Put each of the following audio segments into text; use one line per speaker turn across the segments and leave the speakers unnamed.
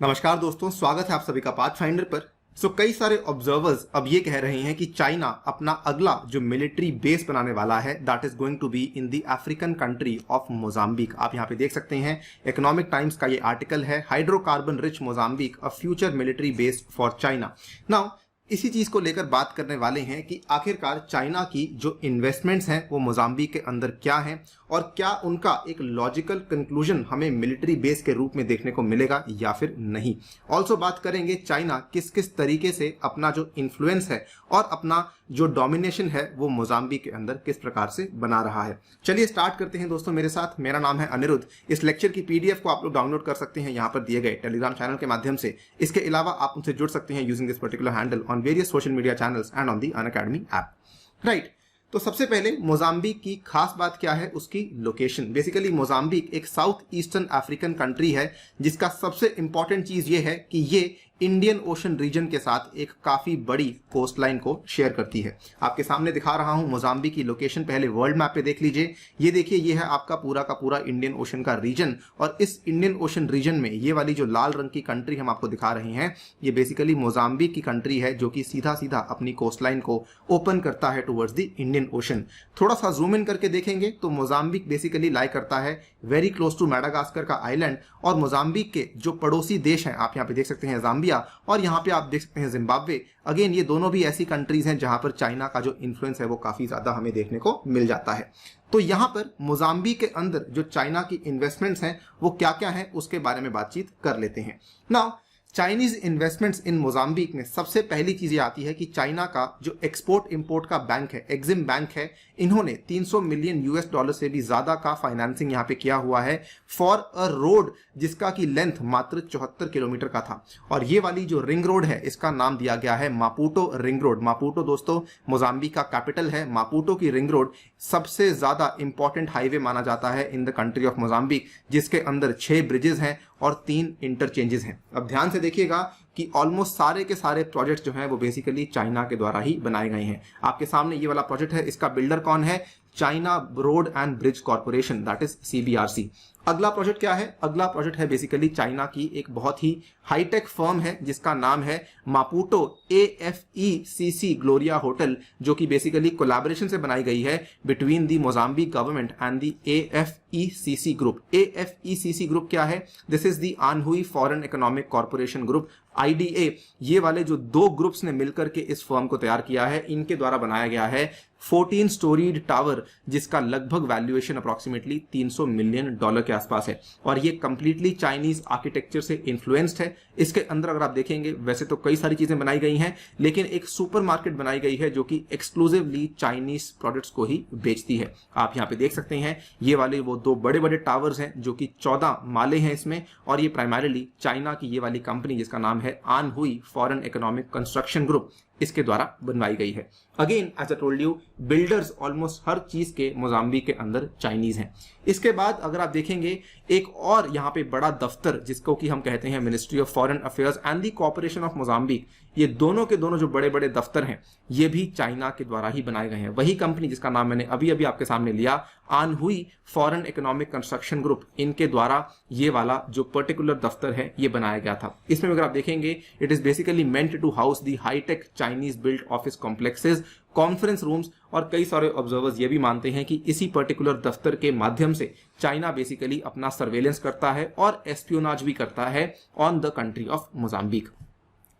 नमस्कार दोस्तों, स्वागत है आप सभी का पाथफाइंडर पर। कई सारे ऑब्जर्वर्स अब ये कह रहे हैं कि चाइना अपना अगला जो मिलिट्री बेस बनाने वाला है that is going to be in the African country of Mozambique. आप यहाँ पे देख सकते हैं, इकोनॉमिक टाइम्स का ये आर्टिकल है, hydrocarbon rich Mozambique a future military base for China. Now इसी चीज को लेकर बात करने वाले हैं कि आखिरकार चाइना की जो इन्वेस्टमेंट्स हैं वो मोजाम्बिक के अंदर क्या हैं और क्या उनका एक लॉजिकल कंक्लूजन हमें मिलिट्री बेस के रूप में देखने को मिलेगा या फिर नहीं। ऑल्सो बात करेंगे चाइना किस किस तरीके से अपना जो इन्फ्लुएंस है और अपना जो डोमिनेशन है वो मोजाम्बिक के अंदर किस प्रकार से बना रहा है। चलिए स्टार्ट करते हैं दोस्तों मेरे साथ। मेरा नाम है अनिरुद्ध। इस लेक्चर की पीडीएफ को आप लोग डाउनलोड कर सकते हैं यहाँ पर दिए गए टेलीग्राम चैनल के माध्यम से। इसके अलावा आप उनसे जुड़ सकते हैं using this particular handle on various social media channels and on the Unacademy app. Right, तो सबसे पहले मोजाम्बिक की खास बात क्या है, उसकी लोकेशन। बेसिकली मोजाम्बिक एक साउथ ईस्टर्न अफ्रीकन कंट्री है जिसका सबसे इंपॉर्टेंट चीज ये है कि ये इंडियन ओशन रीजन के साथ एक काफी बड़ी कोस्ट लाइन को शेयर करती है। आपके सामने दिखा रहा हूं मोजाम्बिक की लोकेशन। पहले वर्ल्ड मैप पे देख लीजिए। ये देखिए, ये है आपका पूरा का पूरा इंडियन ओशन का रीजन और इस इंडियन ओशन रीजन में ये वाली जो लाल रंग की कंट्री हम आपको दिखा रहे हैं ये बेसिकली मोजाम्बिक की कंट्री है जो कि सीधा सीधा अपनी कोस्ट लाइन को ओपन करता है टुवर्ड्स द इंडियन ओशन। थोड़ा सा जूम इन करके देखेंगे तो मोजाम्बिक बेसिकली लाई करता है वेरी क्लोज टू मैडागास्कर का आइलैंड और मोजाम्बिक के जो पड़ोसी देश हैं आप यहाँ पे देख सकते हैं जाम्बिया और यहाँ पे आप देख सकते हैं जिम्बाब्वे। अगेन ये दोनों भी ऐसी कंट्रीज हैं जहां पर चाइना का जो इन्फ्लुएंस है वो काफी ज्यादा हमें देखने को मिल जाता है। तो यहाँ पर मोजाम्बिक के अंदर जो चाइना की इन्वेस्टमेंट्स हैं वो क्या क्या है उसके बारे में बातचीत कर लेते हैं। Now Chinese investments in Mozambique में सबसे पहली चीज ये आती है कि चाइना का जो एक्सपोर्ट इंपोर्ट का बैंक है, एक्सिम बैंक है, इन्होंने 300 मिलियन यूएस डॉलर से भी ज्यादा का फाइनेंसिंग यहाँ पे किया हुआ है फॉर अ रोड जिसका की लेंथ मात्र 74 किलोमीटर का था। और ये वाली जो रिंग रोड है इसका नाम दिया गया है मापुटो रिंग रोड। मापुटो दोस्तों मोजाम्बिक का कैपिटल है। मापुटो की रिंग रोड सबसे ज्यादा इंपॉर्टेंट हाईवे माना जाता है in the country of Mozambique, जिसके अंदर 6 ब्रिजेस हैं और 3 इंटरचेंजेस हैं। अब ध्यान से देखिएगा कि ऑलमोस्ट सारे के सारे प्रोजेक्ट्स जो हैं वो बेसिकली चाइना के द्वारा ही बनाए गए हैं। आपके सामने ये वाला प्रोजेक्ट है, इसका बिल्डर कौन है? China road and bridge corporation, that is CBRC। अगला प्रोजेक्ट क्या है? अगला प्रोजेक्ट है बेसिकली चाइना की एक बहुत ही हाईटेक फर्म है जिसका नाम है मापुटो AFECC ग्लोरिया होटल, जो कि बेसिकली कोलैबोरेशन से बनाई गई है between the Mozambique government and the AFECC group. AFECC group क्या है? This is the Anhui foreign economic corporation group, IDA। ये वाले जो 2 ग्रुप्स ने मिलकर के इस फर्म को तैयार किया है, इनके द्वारा बनाया गया है 14 स्टोरीड टावर जिसका लगभग वैल्यूएशन अप्रोक्सीमेटली $300 मिलियन के आसपास है और ये कंप्लीटली चाइनीज आर्किटेक्चर से इन्फ्लुएंस्ड है। इसके अंदर अगर आप देखेंगे वैसे तो कई सारी चीजें बनाई गई हैं लेकिन एक सुपरमार्केट बनाई गई है जो कि एक्सक्लूसिवली चाइनीज प्रोडक्ट्स को ही बेचती है। आप यहाँ पे देख सकते हैं ये वाले वो 2 बड़े बड़े टावर्स हैं जो कि 14 माले हैं इसमें और ये प्राइमरीली चाइना की ये वाली कंपनी जिसका नाम है Anhui foreign economic construction group इसके द्वारा बनवाई गई है। Again as I told you, builders almost हर चीज के मोजाम्बिक के अंदर चाइनीज हैं। इसके बाद अगर आप देखेंगे एक और यहाँ पे बड़ा दफ्तर जिसको कि हम कहते हैं ministry of foreign affairs and the corporation of Mozambique, ये दोनों के दोनों जो बड़े बड़े दफ्तर हैं ये भी चाइना के द्वारा ही बनाए गए हैं। वही कंपनी जिसका नाम मैंने अभी अभी आपके सामने लिया, आनहुई फॉरेन इकोनॉमिक कंस्ट्रक्शन ग्रुप, इनके द्वारा ये वाला जो पर्टिकुलर दफ्तर है ये बनाया गया था। इसमें अगर आप देखेंगे it is basically meant to house the hitech Chinese build office complexes, conference rooms और कई सारे ऑब्जर्वर्स ये भी मानते हैं कि इसी पर्टिकुलर दफ्तर के माध्यम से चाइना बेसिकली अपना सर्वेलेंस करता है और एस्पियोनाज भी करता है on the country of Mozambique.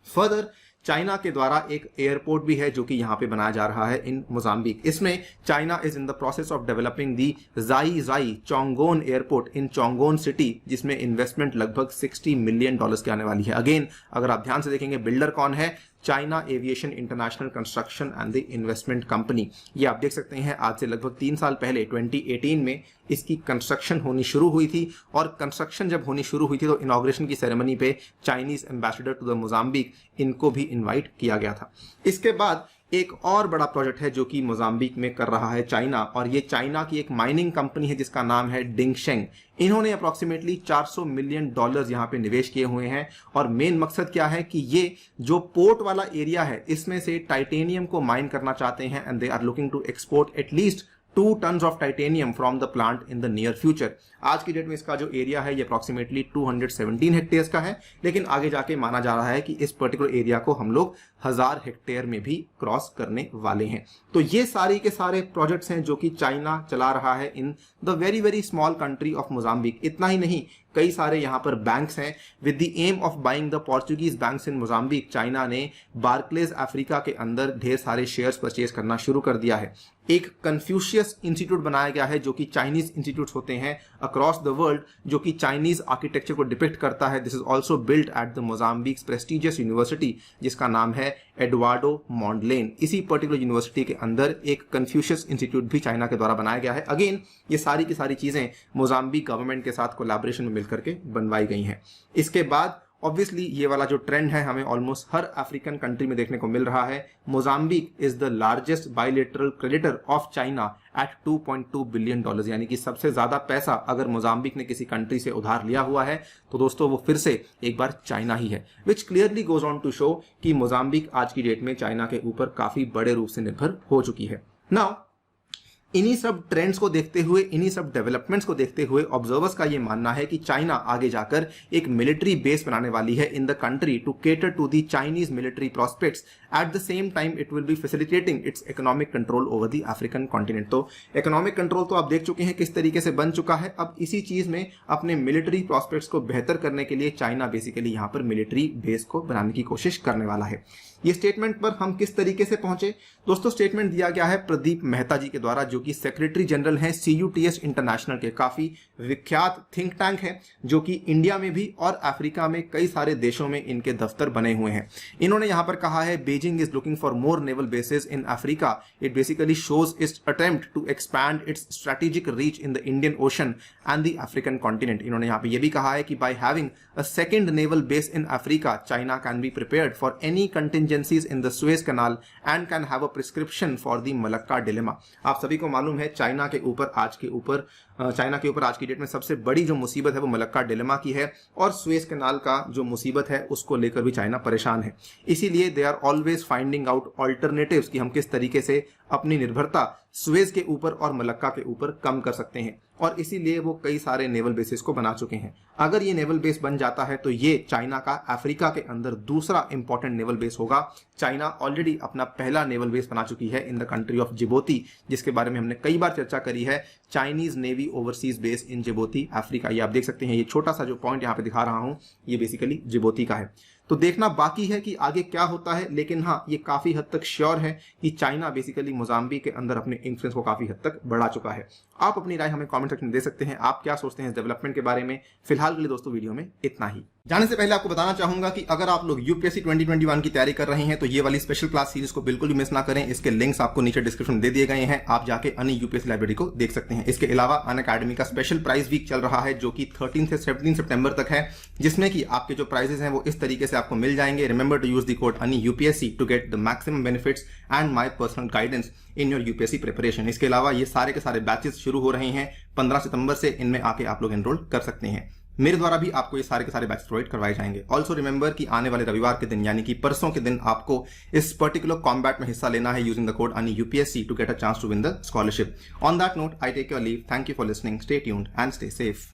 Further China के द्वारा एक एयरपोर्ट भी है जो कि यहाँ पे बनाया जा रहा है इन मोजाम्बिक। इसमें China is in the process of developing the Xai Chongoene airport in Chongoene city, जिसमें इन्वेस्टमेंट लगभग $60 मिलियन की आने वाली है। अगेन अगर आप ध्यान से देखेंगे बिल्डर कौन है? China aviation international construction and the investment company. ये आप देख सकते हैं आज से लगभग 3 साल पहले 2018 में इसकी कंस्ट्रक्शन होनी शुरू हुई थी और कंस्ट्रक्शन जब होनी शुरू हुई थी तो इनॉग्रेशन की सेरेमनी पे Chinese ambassador to the Mozambique इनको भी इनवाइट किया गया था। इसके बाद एक और बड़ा प्रोजेक्ट है जो कि मोजाम्बिक में कर रहा है चाइना और ये चाइना की एक माइनिंग कंपनी है जिसका नाम है डिंगशेंग। इन्होंने अप्रोक्सीमेटली $400 मिलियन यहाँ पे निवेश किए हुए हैं और मेन मकसद क्या है कि ये जो पोर्ट वाला एरिया है इसमें से टाइटेनियम को माइन करना चाहते हैं and they are looking to export at least 2 tons of titanium from the plant in the near future. आज की डेट में इसका जो एरिया है ये अप्रॉक्सीमेटली 217 हेक्टेयर्स का है, लेकिन आगे जाके माना जा रहा है कि इस पर्टिकुलर एरिया को हम लोग 1000 हेक्टेयर में भी क्रॉस करने वाले हैं। तो ये सारे के सारे प्रोजेक्ट्स हैं जो कि चाइना चला रहा है in the very very small country of Mozambique. इतना ही नहीं, कई सारे यहाँ पर बैंक्स हैं। With the aim of buying the Portuguese banks in Mozambique, China ने बार्कलेज अफ्रीका के अंदर ढेर सारे शेयर्स परचेज करना शुरू कर दिया है। एक कन्फ्यूशियस इंस्टीट्यूट बनाया गया है जो कि चाइनीज इंस्टीट्यूट्स होते हैं अक्रॉस द वर्ल्ड, जो कि चाइनीज आर्किटेक्चर को डिपिक्ट करता है। This is also built at the Mozambique's prestigious university जिसका नाम है एडवार्डो मॉन्डलेन। इसी पर्टिकुलर यूनिवर्सिटी के अंदर एक कन्फ्यूशियस इंस्टीट्यूट भी चाइना के द्वारा बनाया गया है। अगेन ये सारी की सारी चीजें मोजाम्बिक गवर्नमेंट के साथ कोलैबोरेशन में मिलकर के बनवाई गई हैं। इसके बाद ऑब्वियसली ये वाला जो ट्रेंड है हमें ऑलमोस्ट हर अफ्रीकन कंट्री में देखने को मिल रहा है। Mozambique is the largest bilateral creditor of China eight $2.2 billion, यानी कि सबसे ज्यादा पैसा अगर मोजाम्बिक ने किसी कंट्री से उधार लिया हुआ है तो दोस्तों वो फिर से एक बार चाइना ही है, which clearly goes on to show कि मोजाम्बिक आज की डेट में चाइना के ऊपर काफी बड़े रूप से निर्भर हो चुकी है। नाउ इन्हीं सब ट्रेंड्स को देखते हुए, इन्हीं सब डेवलपमेंट्स को देखते हुए ऑब्जर्वर्स का यह मानना है कि चाइना आगे जाकर एक मिलिट्री बेस बनाने वाली है in the country to cater to the Chinese military prospects. At the same time it will be facilitating its economic control over the African continent. तो इकोनॉमिक कंट्रोल तो आप देख चुके हैं किस तरीके से बन चुका है। अब इसी चीज में अपने मिलिट्री प्रोस्पेक्ट्स को बेहतर करने के लिए चाइना बेसिकली यहां पर मिलिट्री बेस को बनाने की कोशिश करने वाला है। ये स्टेटमेंट पर हम किस तरीके से पहुंचे दोस्तों? स्टेटमेंट दिया गया है प्रदीप मेहता जी के द्वारा, जो कि सेक्रेटरी जनरल हैं CUTS इंटरनेशनल के, काफी विख्यात थिंक टैंक है जो कि इंडिया में भी और अफ्रीका में कई सारे देशों में इनके दफ्तर बने हुए हैं। इन्होंने यहां पर कहा है Beijing is looking for more naval bases in Africa. It basically shows its attempt to expand its strategic reach in the Indian Ocean and the African continent. इन्होंने यहां पर यह भी कहा है कि by having a second naval base in Africa, China can be prepared for any contingencies in the Suez Canal and can have a prescription for the Malacca dilemma. आप सभी को मालूम है चाइना के ऊपर आज की डेट में सबसे बड़ी जो मुसीबत है वो मलक्का डिलेमा की है, और सुएज कैनाल का जो मुसीबत है उसको लेकर भी चाइना परेशान है। इसीलिए they are always finding out alternatives कि हम किस तरीके से अपनी निर्भरता सुएज के ऊपर और मलक्का के ऊपर कम कर सकते हैं, और इसीलिए वो कई सारे नेवल बेसिस को बना चुके हैं। अगर ये नेवल बेस बन जाता है तो ये चाइना का अफ्रीका के अंदर दूसरा इंपॉर्टेंट नेवल बेस होगा। चाइना ऑलरेडी अपना पहला नेवल बेस बना चुकी है in the country of Djibouti, जिसके बारे में हमने कई बार चर्चा करी है। Chinese navy overseas base in Djibouti Africa. ये आप देख सकते हैं, ये छोटा सा जो पॉइंट यहाँ पे दिखा रहा हूं ये बेसिकली जिबोती का है। तो देखना बाकी है कि आगे क्या होता है, लेकिन हाँ ये काफी हद तक श्योर है कि चाइना बेसिकली मोजाम्बिक के अंदर अपने इन्फ्लुएंस को काफी हद तक बढ़ा चुका है। आप अपनी राय हमें कमेंट सेक्शन में दे सकते हैं, आप क्या सोचते हैं इस डेवलपमेंट के बारे में। फिलहाल के लिए दोस्तों वीडियो में इतना ही। जाने से पहले आपको बताना चाहूंगा कि अगर आप लोग यूपीएससी 2021 की तैयारी कर रहे हैं तो ये वाली स्पेशल क्लास सीरीज को बिल्कुल भी मिस ना करें। इसके लिंक्स आपको नीचे डिस्क्रिप्शन में दे दिए गए हैं, आप जाके अनी यूपीएससी लाइब्रेरी को देख सकते हैं। इसके अलावा अनअकैडमी का स्पेशल प्राइज वीक चल रहा है जो कि 13 से 17 सितंबर तक है, जिसमें कि आपके जो प्राइजेस हैं वो इस तरीके से आपको मिल जाएंगे। Remember to use the code Ani UPSC to get the maximum benefits and my personal guidance in your UPSC preparation. इसके अलावा ये सारे के सारे बैचेस शुरू हो रहे हैं 15 सितंबर से, इनमें आके आप लोग एनरोल कर सकते हैं। मेरे द्वारा भी आपको ये सारे के सारे बैचेस प्रोवाइड करवाए जाएंगे। ऑल्सो रिमेंबर कि आने वाले रविवार के दिन यानी कि परसों के दिन आपको इस पर्टिकुलर कॉम्बैट में हिस्सा लेना है using the code Ani UPSC to get a chance to win the scholarship. On that note I take your leave. Thank you for listening, stay tuned and stay safe.